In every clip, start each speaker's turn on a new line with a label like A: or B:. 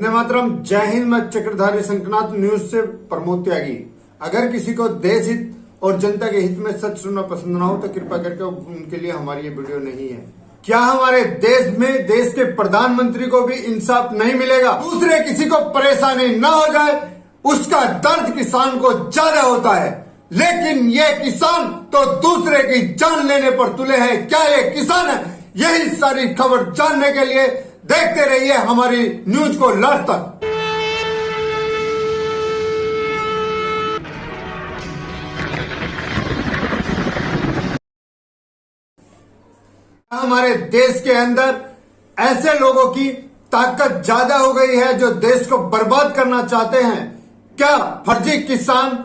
A: वंदे मातरम। जय हिंद। मैं चक्रधारी शंखनाथ न्यूज से प्रमोद त्यागी। अगर किसी को देश हित और जनता के हित में सच सुनना पसंद ना हो तो कृपया करके उनके लिए हमारी ये वीडियो नहीं है। क्या हमारे देश में देश के प्रधानमंत्री को भी इंसाफ नहीं मिलेगा? दूसरे किसी को परेशानी न हो जाए उसका दर्द किसान को ज्यादा होता है, लेकिन ये किसान तो दूसरे की जान लेने पर तुले हैं। क्या ये किसान है? यही सारी खबर जानने के लिए देखते रहिए हमारी न्यूज को लास्ट तक। हमारे देश के अंदर ऐसे लोगों की ताकत ज्यादा हो गई है जो देश को बर्बाद करना चाहते हैं। क्या फर्जी किसान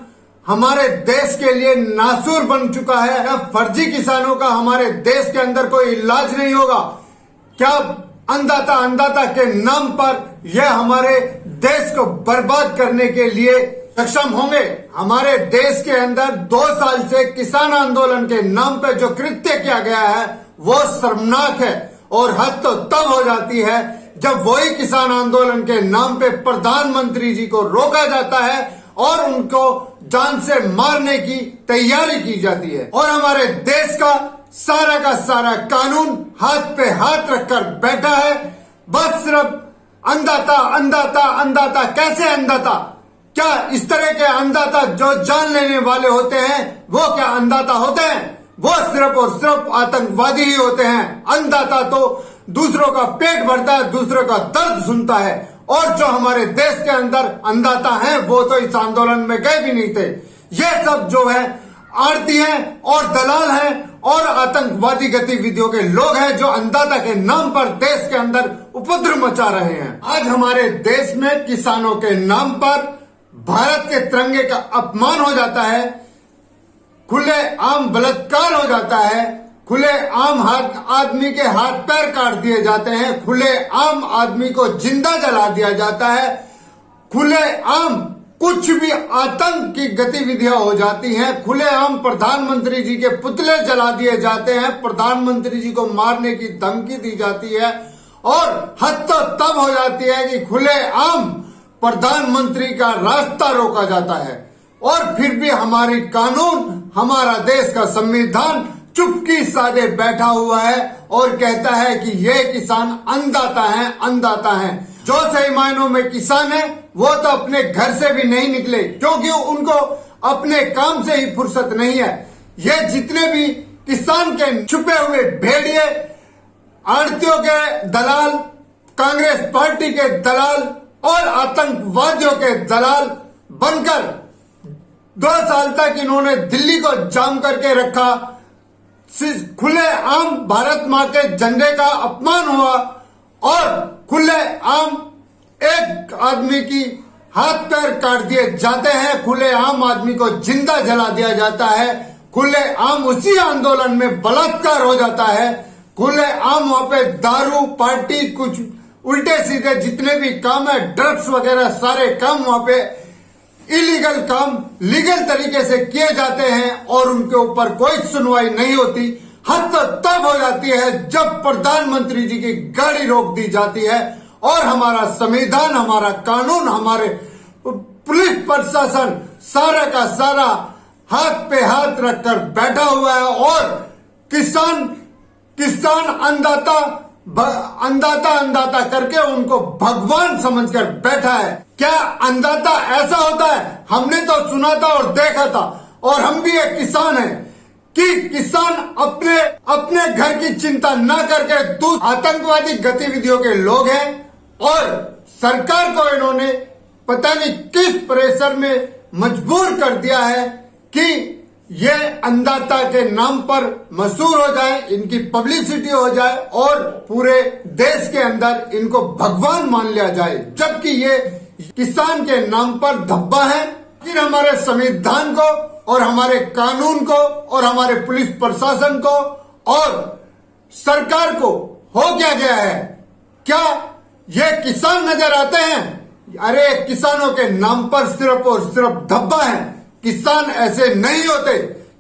A: हमारे देश के लिए नासूर बन चुका है? क्या फर्जी किसानों का हमारे देश के अंदर कोई इलाज नहीं होगा? क्या अन्नदाता के नाम पर यह हमारे देश को बर्बाद करने के लिए सक्षम होंगे? हमारे देश के अंदर 2 साल से किसान आंदोलन के नाम पर जो कृत्य किया गया है वो शर्मनाक है। और हद तो तब हो जाती है जब वही किसान आंदोलन के नाम पे प्रधानमंत्री जी को रोका जाता है और उनको जान से मारने की तैयारी की जाती है। और हमारे देश का सारा कानून हाथ पे हाथ रखकर बैठा है। बस सिर्फ अन्नदाता। कैसे अन्नदाता? क्या इस तरह के अन्नदाता जो जान लेने वाले होते हैं वो क्या अन्नदाता होते हैं? वो सिर्फ और सिर्फ आतंकवादी ही होते हैं। अन्नदाता तो दूसरों का पेट भरता है, दूसरों का दर्द सुनता है। और जो हमारे देश के अंदर अन्नदाता हैं वो तो इस आंदोलन में गए भी नहीं थे। ये सब जो है आड़ती हैं और दलाल हैं और आतंकवादी गतिविधियों के लोग हैं जो अन्नदाता के नाम पर देश के अंदर उपद्रव मचा रहे हैं। आज हमारे देश में किसानों के नाम पर भारत के तिरंगे का अपमान हो जाता है, खुले आम बलात्कार हो जाता है, खुले आम आदमी के हाथ पैर काट दिए जाते हैं, खुले आम आदमी को जिंदा जला दिया जाता है, खुले आम कुछ भी आतंक की गतिविधियां हो जाती हैं, खुले आम प्रधानमंत्री जी के पुतले जला दिए जाते हैं, प्रधानमंत्री जी को मारने की धमकी दी जाती है। और हद तो तब हो जाती है कि खुले आम प्रधानमंत्री का रास्ता रोका जाता है। और फिर भी हमारी कानून, हमारा देश का संविधान चुपकी साधे बैठा हुआ है और कहता है कि ये किसान अन्नदाता हैं। जो सही मायनों में किसान है वो तो अपने घर से भी नहीं निकले क्योंकि उनको अपने काम से ही फुर्सत नहीं है। ये जितने भी किसान के छुपे हुए भेड़िए, आड़तियों के दलाल, कांग्रेस पार्टी के दलाल और आतंकवादियों के दलाल बनकर 2 साल तक इन्होंने दिल्ली को जाम करके रखा। खुले आम भारत मां के झंडे का अपमान हुआ और खुले आम एक आदमी की हाथ पैर काट दिए जाते हैं, खुले आम आदमी को जिंदा जला दिया जाता है, खुले आम उसी आंदोलन में बलात्कार हो जाता है, खुले आम वहां पे दारू पार्टी कुछ उल्टे सीधे जितने भी काम है, ड्रग्स वगैरह सारे काम वहां पे इलीगल काम लीगल तरीके से किए जाते हैं और उनके ऊपर कोई सुनवाई नहीं होती। हद तो तब हो जाती है जब प्रधानमंत्री जी की गाड़ी रोक दी जाती है और हमारा संविधान, हमारा कानून, हमारे पुलिस प्रशासन सारा का सारा हाथ पे हाथ रखकर बैठा हुआ है और किसान अन्नदाता करके उनको भगवान समझकर बैठा है। क्या अन्नदाता ऐसा होता है? हमने तो सुना था और देखा था और हम भी एक किसान हैं कि किसान अपने घर की चिंता न करके आतंकवादी गतिविधियों के लोग हैं और सरकार को इन्होंने पता नहीं किस प्रेशर में मजबूर कर दिया है कि ये अन्नदाता के नाम पर मशहूर हो जाए, इनकी पब्लिसिटी हो जाए और पूरे देश के अंदर इनको भगवान मान लिया जाए, जबकि ये किसान के नाम पर धब्बा है। फिर हमारे संविधान को और हमारे कानून को और हमारे पुलिस प्रशासन को और सरकार को हो क्या गया है? क्या ये किसान नजर आते हैं? अरे किसानों के नाम पर सिर्फ और सिर्फ धब्बा है। किसान ऐसे नहीं होते।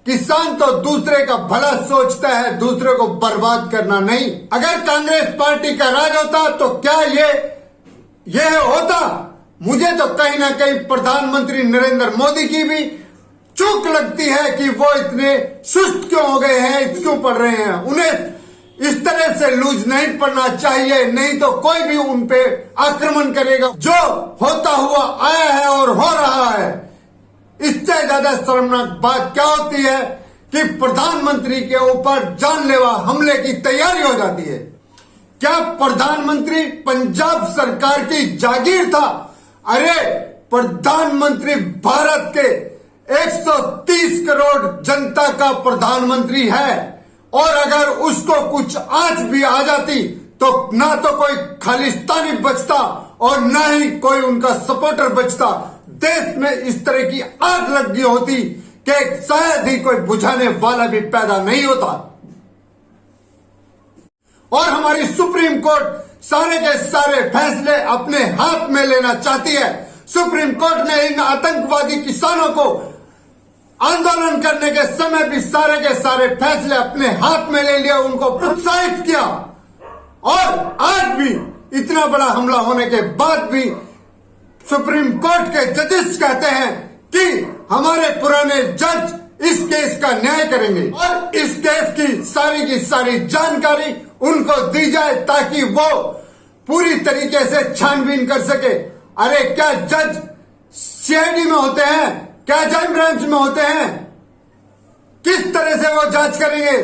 A: किसान तो दूसरे का भला सोचता है, दूसरे को बर्बाद करना नहीं। अगर कांग्रेस पार्टी का राज होता तो क्या यह होता, मुझे तो कहीं ना कहीं प्रधानमंत्री नरेंद्र मोदी की भी चूक लगती है कि वो इतने सुस्त क्यों हो गए हैं, क्यों पढ़ रहे हैं। उन्हें इस तरह से लूज नहीं पड़ना चाहिए, नहीं तो कोई भी उन पे आक्रमण करेगा। जो होता हुआ आया है और हो रहा है, इससे ज्यादा शर्मनाक बात क्या होती है कि प्रधानमंत्री के ऊपर जानलेवा हमले की तैयारी हो जाती है। क्या प्रधानमंत्री पंजाब सरकार की जागीर था? अरे प्रधानमंत्री भारत के 130 करोड़ जनता का प्रधानमंत्री है, और अगर उसको कुछ आंच भी आ जाती तो ना तो कोई खालिस्तानी बचता और ना ही कोई उनका सपोर्टर बचता। देश में इस तरह की आग लग गई होती कि शायद ही कोई बुझाने वाला भी पैदा नहीं होता। और हमारी सुप्रीम कोर्ट सारे के सारे फैसले अपने हाथ में लेना चाहती है। सुप्रीम कोर्ट ने इन आतंकवादी किसानों को आंदोलन करने के समय भी सारे के सारे फैसले अपने हाथ में ले लिया, उनको प्रोत्साहित किया। और आज भी इतना बड़ा हमला होने के बाद भी सुप्रीम कोर्ट के जजेस कहते हैं कि हमारे पुराने जज इस केस का न्याय करेंगे और इस केस की सारी जानकारी उनको दी जाए ताकि वो पूरी तरीके से छानबीन कर सके। अरे क्या जज सीआईडी में होते हैं? क्या क्राइम ब्रांच में होते हैं? किस तरह से वो जांच करेंगे?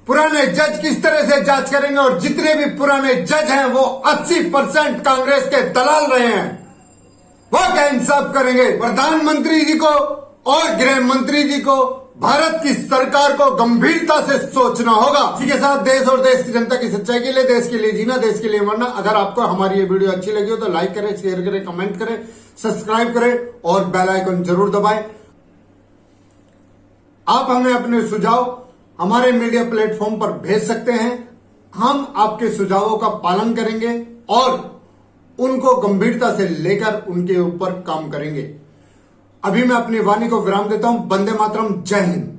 A: पुराने जज किस तरह से जांच करेंगे? और जितने भी पुराने जज हैं वो 80% कांग्रेस के दलाल रहे हैं, वो क्या इंसाफ करेंगे? प्रधानमंत्री जी को और गृह मंत्री जी को भारत की सरकार को गंभीरता से सोचना होगा। इसी के साथ देश और देश की जनता की सच्चाई के लिए, देश के लिए जीना, देश के लिए मरना। अगर आपको हमारी ये वीडियो अच्छी लगी हो तो लाइक करें, शेयर करें, कमेंट करें, सब्सक्राइब करें और बेल आइकन जरूर दबाएं। आप हमें अपने सुझाव हमारे मीडिया प्लेटफॉर्म पर भेज सकते हैं। हम आपके सुझावों का पालन करेंगे और उनको गंभीरता से लेकर उनके ऊपर काम करेंगे। अभी मैं अपनी वाणी को विराम देता हूं। वंदे मातरम, जय हिंद।